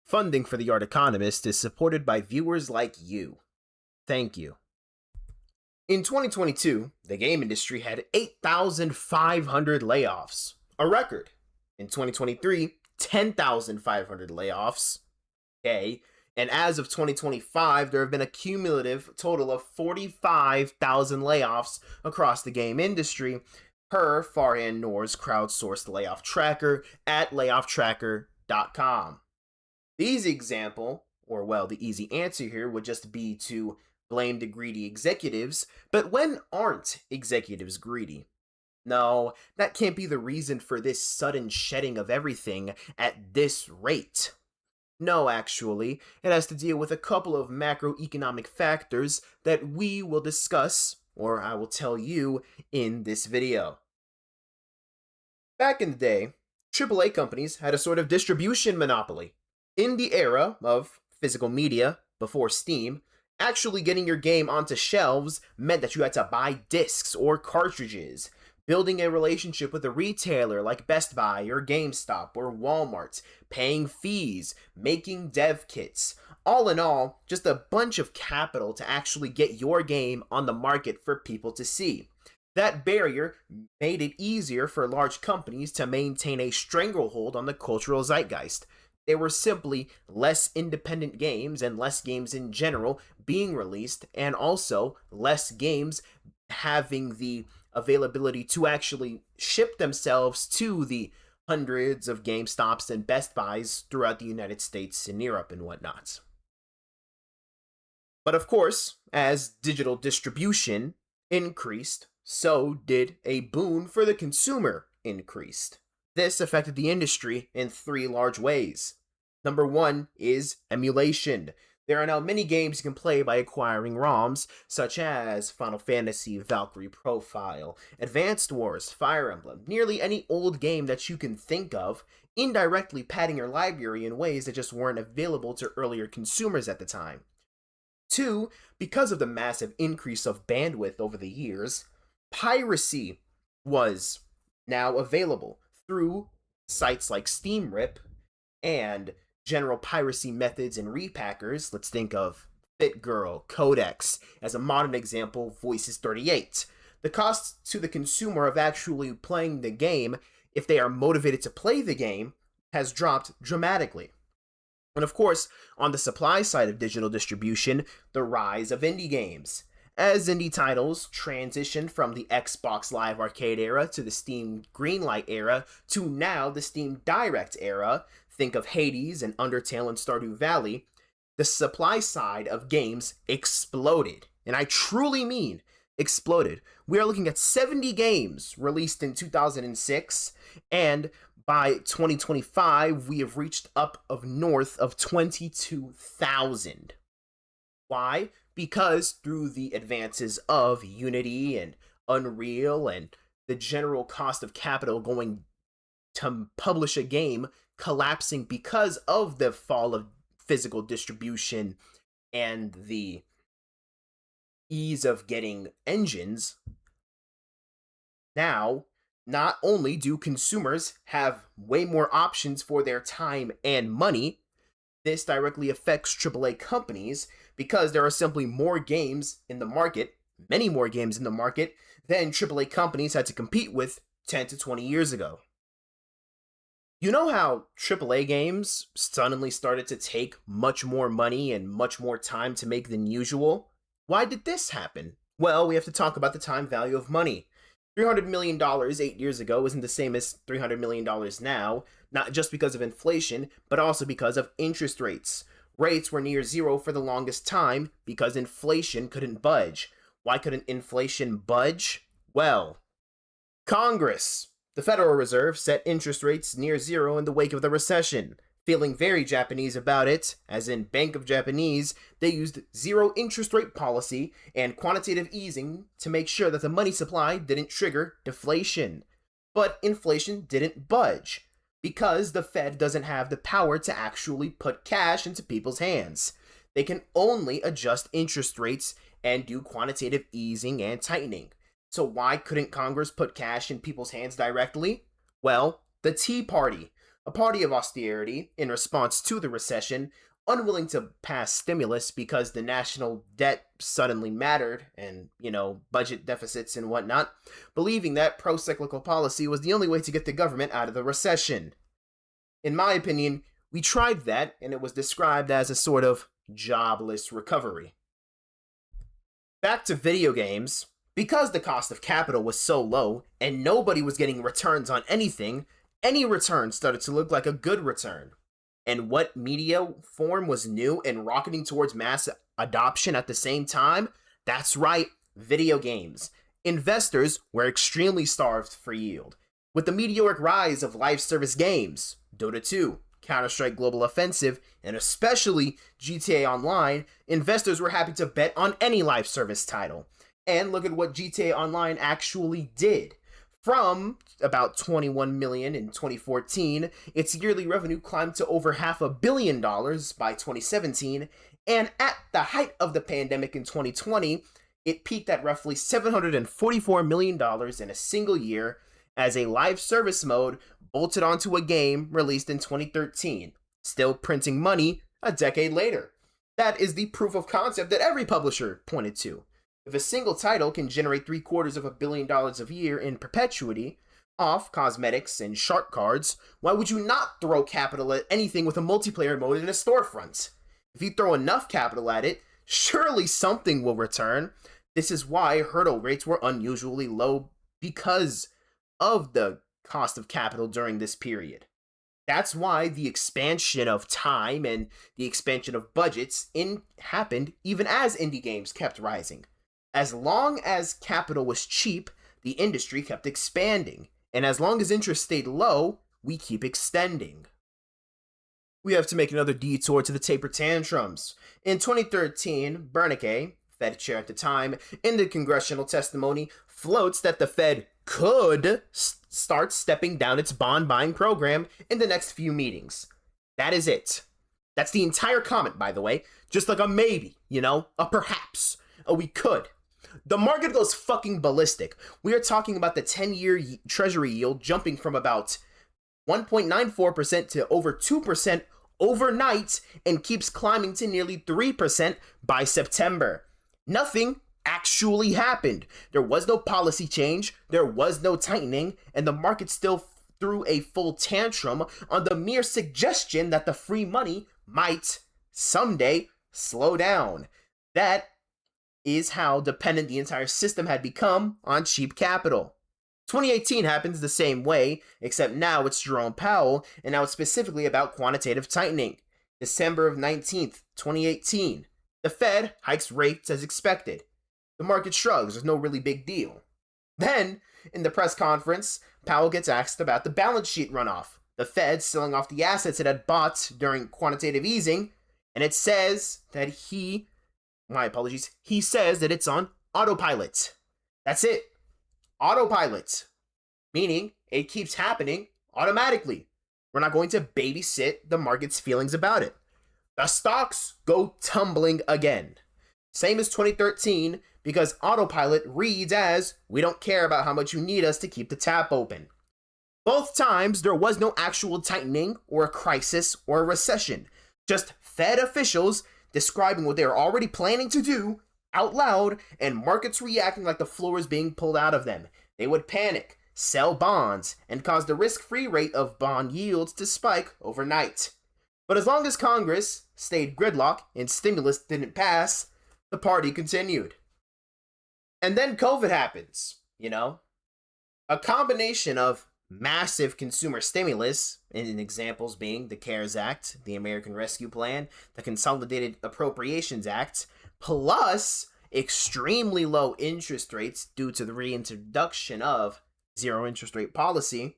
Funding for The Art Economist is supported by viewers like you. Thank you. In 2022, the game industry had 8,500 layoffs, a record. In 2023, 10,500 layoffs. Okay. And as of 2025, there have been a cumulative total of 45,000 layoffs across the game industry, per Farhan Noor's crowdsourced layoff tracker at layofftracker.com. The easy example, or well, the easy answer here would just be to blame the greedy executives, but when aren't executives greedy? No, that can't be the reason for this sudden shedding of everything at this rate. No, actually, it has to deal with a couple of macroeconomic factors that we will discuss, or I will tell you, in this video. Back in the day, AAA companies had a sort of distribution monopoly. In the era of physical media, before Steam, actually getting your game onto shelves meant that you had to buy discs or cartridges. Building a relationship with a retailer like Best Buy or GameStop or Walmart, paying fees, making dev kits. All in all, just a bunch of capital to actually get your game on the market for people to see. That barrier made it easier for large companies to maintain a stranglehold on the cultural zeitgeist. There were simply less independent games and less games in general being released, and also less games having the availability to actually ship themselves to the hundreds of GameStops and Best Buys throughout the United States and Europe and whatnot. But of course, as digital distribution increased, so did a boon for the consumer increased. This affected the industry in three large ways. Number one is emulation. There are now many games you can play by acquiring ROMs, such as Final Fantasy, Valkyrie Profile, Advanced Wars, Fire Emblem, nearly any old game that you can think of, indirectly padding your library in ways that just weren't available to earlier consumers at the time. Two, because of the massive increase of bandwidth over the years, piracy was now available through sites like ZIRP and general piracy methods and repackers. Let's think of BitGirl, Codex, as a modern example, Voices 38. The cost to the consumer of actually playing the game, if they are motivated to play the game, has dropped dramatically. And of course, on the supply side of digital distribution, the rise of indie games. As indie titles transitioned from the Xbox Live Arcade era to the Steam Greenlight era to now the Steam Direct era, think of Hades and Undertale and Stardew Valley, the supply side of games exploded. And I truly mean exploded. We are looking at 70 games released in 2006, and by 2025, we have reached up of north of 22,000. Why? Because through the advances of Unity and Unreal and the general cost of capital going to publish a game collapsing because of the fall of physical distribution and the ease of getting engines, now not only do consumers have way more options for their time and money, this directly affects AAA companies because there are simply more games in the market, many more games in the market, than AAA companies had to compete with 10 to 20 years ago. You know how AAA games suddenly started to take much more money and much more time to make than usual? Why did this happen? Well, we have to talk about the time value of money. $300 million 8 years ago isn't the same as $300 million now, not just because of inflation, but also because of interest rates. Rates were near zero for the longest time because inflation couldn't budge. Why couldn't inflation budge? Well, Congress, the Federal Reserve, set interest rates near zero in the wake of the recession. Feeling very Japanese about it, as in Bank of Japanese, they used zero interest rate policy and quantitative easing to make sure that the money supply didn't trigger deflation. But inflation didn't budge, because the Fed doesn't have the power to actually put cash into people's hands. They can only adjust interest rates and do quantitative easing and tightening. So why couldn't Congress put cash in people's hands directly? Well, the Tea Party. a party of austerity in response to the recession, unwilling to pass stimulus because the national debt suddenly mattered and, budget deficits and whatnot, believing that pro-cyclical policy was the only way to get the government out of the recession. In my opinion, we tried that, and it was described as a sort of jobless recovery. Back to video games. Because the cost of capital was so low and nobody was getting returns on anything, any return started to look like a good return. And what media form was new and rocketing towards mass adoption at the same time? That's right, video games. Investors were extremely starved for yield. With the meteoric rise of live service games, Dota 2, Counter-Strike Global Offensive, and especially GTA Online, investors were happy to bet on any live service title. And look at what GTA Online actually did. From about $21 million in 2014, its yearly revenue climbed to over $500 million by 2017, and at the height of the pandemic in 2020, it peaked at roughly $744 million in a single year as a live service mode bolted onto a game released in 2013, still printing money a decade later. That is the proof of concept that every publisher pointed to. If a single title can generate $750 million a year in perpetuity, off cosmetics and shark cards, why would you not throw capital at anything with a multiplayer mode in a storefront? If you throw enough capital at it, surely something will return. This is why hurdle rates were unusually low because of the cost of capital during this period. That's why the expansion of time and the expansion of budgets happened even as indie games kept rising. As long as capital was cheap, the industry kept expanding, and as long as interest stayed low, we keep extending. We have to make another detour to the taper tantrums. In 2013, Bernanke, Fed chair at the time, in the congressional testimony, floats that the Fed could start stepping down its bond buying program in the next few meetings. That is it. That's the entire comment, by the way. Just like a maybe, a perhaps, a we could. The market goes fucking ballistic. We are talking about the 10-year treasury yield jumping from about 1.94% to over 2% overnight and keeps climbing to nearly 3% by September. Nothing actually happened. There was no policy change, there was no tightening, and the market still threw a full tantrum on the mere suggestion that the free money might someday slow down. That is how dependent the entire system had become on cheap capital. 2018 happens the same way, except now it's Jerome Powell, and now it's specifically about quantitative tightening. December of 19th, 2018. The Fed hikes rates as expected. The market shrugs, there's no really big deal. Then, in the press conference, Powell gets asked about the balance sheet runoff. The Fed selling off the assets it had bought during quantitative easing, and it says that he says that it's on autopilot. That's it. Autopilot. Meaning, it keeps happening automatically. We're not going to babysit the market's feelings about it. The stocks go tumbling again. Same as 2013, because autopilot reads as, we don't care about how much you need us to keep the tap open. Both times, there was no actual tightening or a crisis or a recession. Just Fed officials describing what they are already planning to do out loud, and markets reacting like the floor is being pulled out of them. They would panic, sell bonds, and cause the risk-free rate of bond yields to spike overnight. But as long as Congress stayed gridlock and stimulus didn't pass, the party continued. And then COVID happens, A combination of massive consumer stimulus, in examples being the CARES Act, the American Rescue Plan, the Consolidated Appropriations Act, plus extremely low interest rates due to the reintroduction of zero interest rate policy,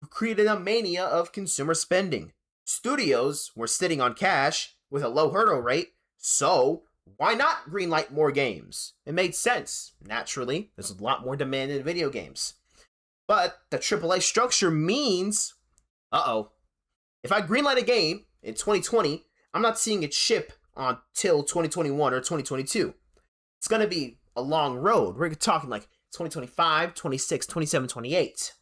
created a mania of consumer spending. Studios were sitting on cash with a low hurdle rate, so why not greenlight more games? It made sense. Naturally, there's a lot more demand in video games. But the AAA structure means, if I greenlight a game in 2020, I'm not seeing it ship until 2021 or 2022. It's going to be a long road. We're talking like 2025, 26, 27, 28.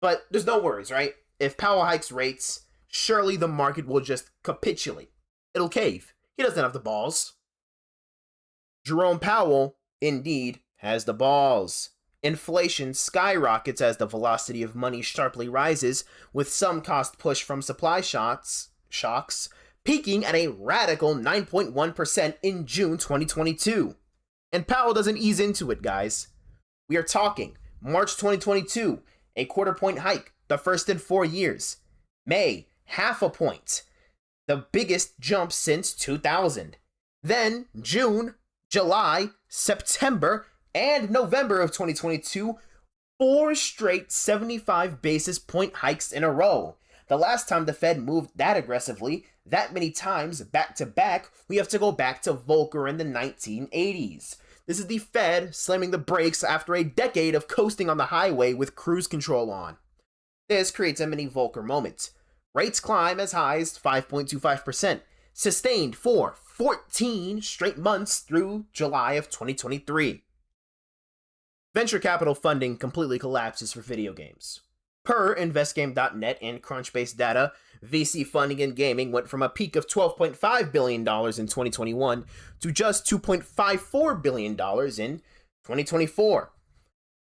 But there's no worries, right? If Powell hikes rates, surely the market will just capitulate. It'll cave. He doesn't have the balls. Jerome Powell, indeed, has the balls. Inflation skyrockets as the velocity of money sharply rises, with some cost push from supply shocks, peaking at a radical 9.1% in June 2022. And Powell doesn't ease into it, guys. We are talking March 2022, a quarter point hike, the first in 4 years. May, half a point, the biggest jump since 2000. Then June, July, September, and November of 2022, 4 straight 75 basis point hikes in a row. The last time the Fed moved that aggressively, that many times back to back, we have to go back to Volcker in the 1980s. This is the Fed slamming the brakes after a decade of coasting on the highway with cruise control on. This creates a mini Volcker moment. Rates climb as high as 5.25%, sustained for 14 straight months through July of 2023. Venture capital funding completely collapses for video games. Per InvestGame.net and Crunchbase data, VC funding in gaming went from a peak of $12.5 billion in 2021 to just $2.54 billion in 2024.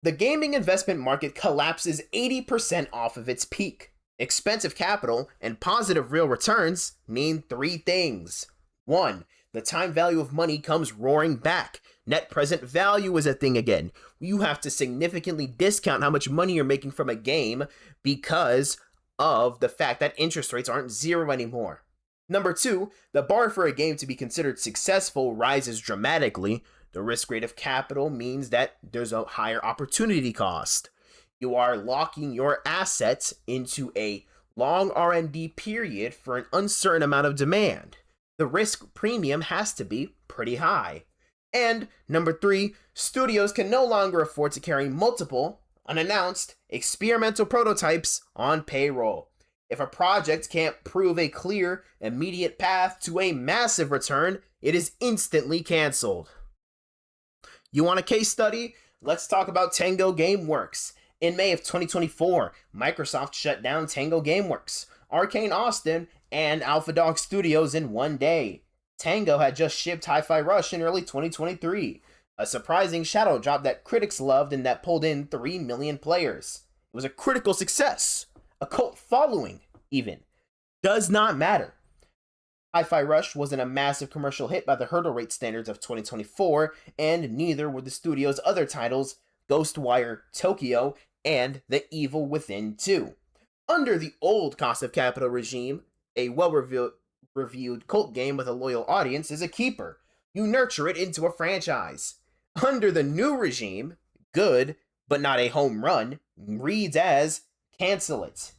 The gaming investment market collapses 80% off of its peak. Expensive capital and positive real returns mean 3 things. 1. The time value of money comes roaring back. Net present value is a thing again. You have to significantly discount how much money you're making from a game because of the fact that interest rates aren't zero anymore. Number 2, the bar for a game to be considered successful rises dramatically. The risk rate of capital means that there's a higher opportunity cost. You are locking your assets into a long R&D period for an uncertain amount of demand. The risk premium has to be pretty high. And number 3, studios can no longer afford to carry multiple, unannounced, experimental prototypes on payroll. If a project can't prove a clear, immediate path to a massive return, it is instantly canceled. You want a case study? Let's talk about Tango Gameworks. In May of 2024, Microsoft shut down Tango Gameworks, Arcane Austin, and Alpha Dog Studios in one day. Tango had just shipped Hi-Fi Rush in early 2023, a surprising shadow drop that critics loved and that pulled in 3 million players. It was a critical success, a cult following, even. Does not matter. Hi-Fi Rush wasn't a massive commercial hit by the hurdle rate standards of 2024, and neither were the studio's other titles, Ghostwire Tokyo and The Evil Within 2. Under the old cost of capital regime, a well-reviewed cult game with a loyal audience is a keeper. You nurture it into a franchise. Under the new regime, good, but not a home run, reads as cancel it.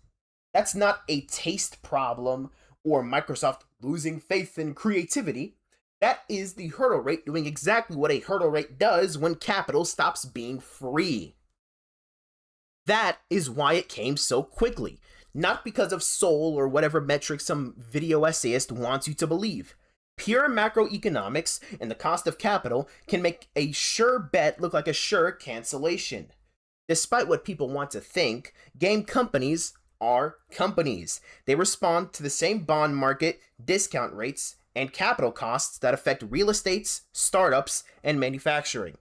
That's not a taste problem or Microsoft losing faith in creativity. That is the hurdle rate doing exactly what a hurdle rate does when capital stops being free. That is why it came so quickly. Not because of soul or whatever metric some video essayist wants you to believe. Pure macroeconomics and the cost of capital can make a sure bet look like a sure cancellation. Despite what people want to think, game companies are companies. They respond to the same bond market, discount rates, and capital costs that affect real estates, startups, and manufacturing.